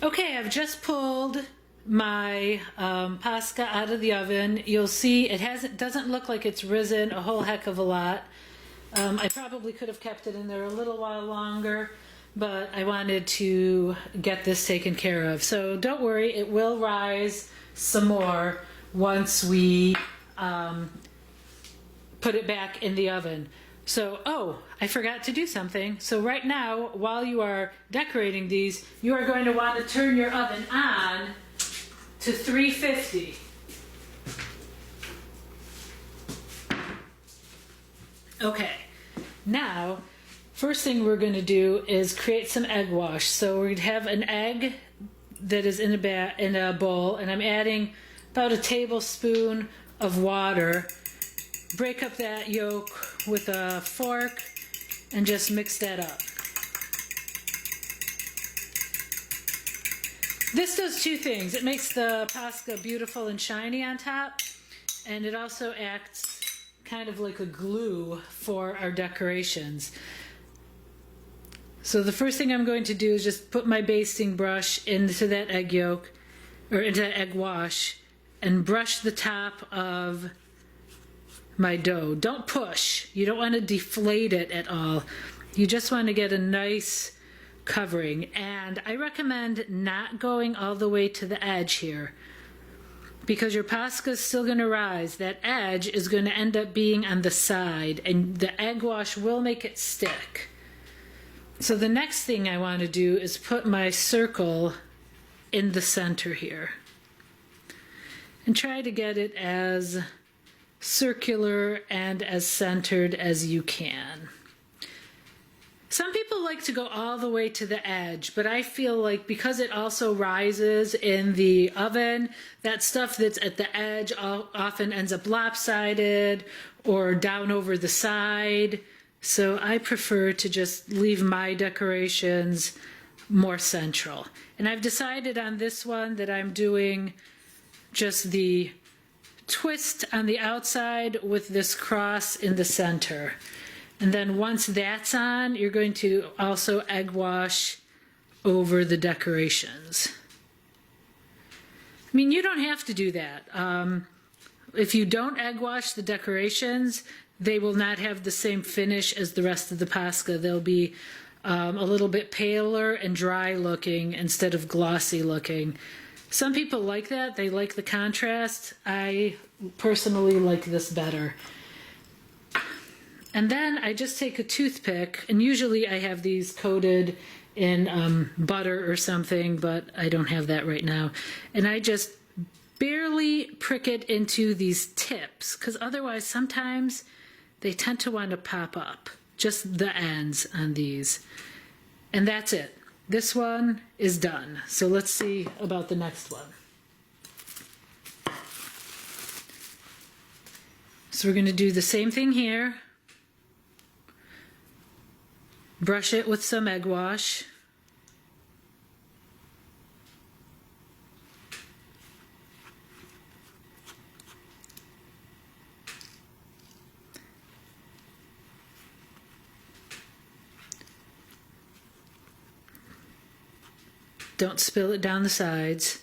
Okay, I've just pulled my Paska out of the oven. You'll see it doesn't look like it's risen a whole heck of a lot. I probably could have kept it in there a little while longer, but I wanted to get this taken care of. So don't worry, it will rise some more once we put it back in the oven. So, oh, I forgot to do something. So right now, while you are decorating these, you are going to want to turn your oven on to 350. Okay, now, first thing we're going to do is create some egg wash. So we're going to have an egg that is in a bowl, and I'm adding about a tablespoon of water. Break up that yolk with a fork and just mix that up. This does two things. It makes the Paska beautiful and shiny on top, and it also acts kind of like a glue for our decorations. So the first thing I'm going to do is just put my basting brush into that egg yolk, or into that egg wash, and brush the top of my dough. Don't push. You don't want to deflate it at all. You just want to get a nice covering. And I recommend not going all the way to the edge here, because your Paska is still going to rise. That edge is going to end up being on the side, and the egg wash will make it stick. So the next thing I want to do is put my circle in the center here and try to get it as circular and as centered as you can. Some people like to go all the way to the edge, but I feel like because it also rises in the oven, that stuff that's at the edge often ends up lopsided or down over the side. So I prefer to just leave my decorations more central. And I've decided on this one that I'm doing just the twist on the outside with this cross in the center. And then once that's on, you're going to also egg wash over the decorations. I mean, you don't have to do that. If you don't egg wash the decorations, they will not have the same finish as the rest of the Paska. They'll be a little bit paler and dry looking instead of glossy looking. Some people like that. They like the contrast. I personally like this better. And then I just take a toothpick, and usually I have these coated in butter or something, but I don't have that right now. And I just barely prick it into these tips, because otherwise sometimes they tend to want to pop up, just the ends on these. And that's it. This one is done. So let's see about the next one. So we're going to do the same thing here. Brush it with some egg wash. Don't spill it down the sides.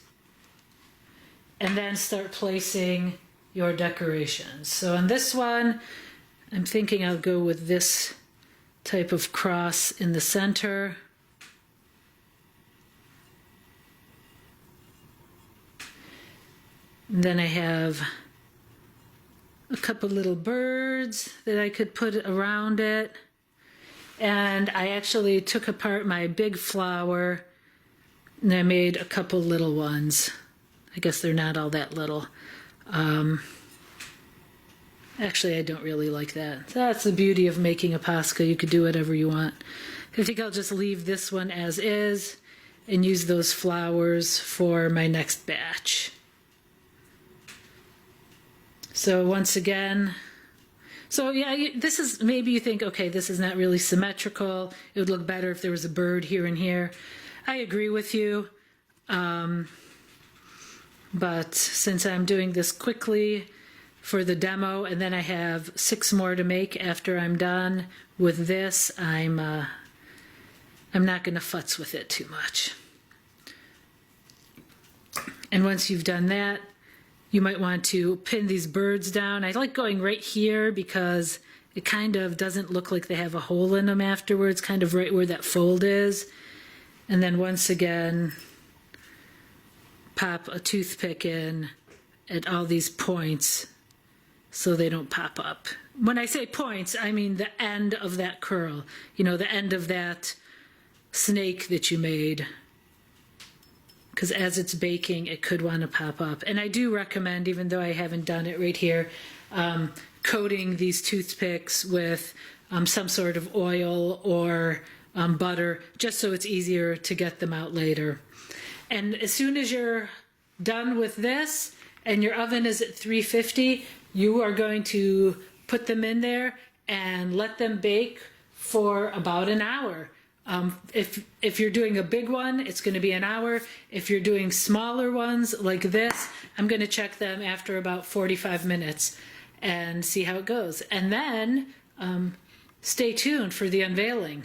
And then start placing your decorations. So on this one, I'm thinking I'll go with this type of cross in the center. And then I have a couple little birds that I could put around it. And I actually took apart my big flower and I made a couple little ones. I guess they're not all that little. Actually, I don't really like that. That's the beauty of making a Paska. You could do whatever you want. I think I'll just leave this one as is and use those flowers for my next batch. So once again, so yeah, this is, maybe you think, okay, this is not really symmetrical. It would look better if there was a bird here and here. I agree with you. But since I'm doing this quickly for the demo, and then I have 6 more to make after I'm done with this, I'm not going to futz with it too much. And once you've done that, you might want to pin these birds down. I like going right here because it kind of doesn't look like they have a hole in them afterwards, kind of right where that fold is. And then once again, pop a toothpick in at all these points so they don't pop up. When I say points, I mean the end of that curl, you know, the end of that snake that you made. Because as it's baking, it could want to pop up. And I do recommend, even though I haven't done it right here, coating these toothpicks with some sort of oil or butter, just so it's easier to get them out later. And as soon as you're done with this and your oven is at 350, you are going to put them in there and let them bake for about an hour. If you're doing a big one, it's going to be an hour. If you're doing smaller ones like this, I'm going to check them after about 45 minutes and see how it goes. And then stay tuned for the unveiling.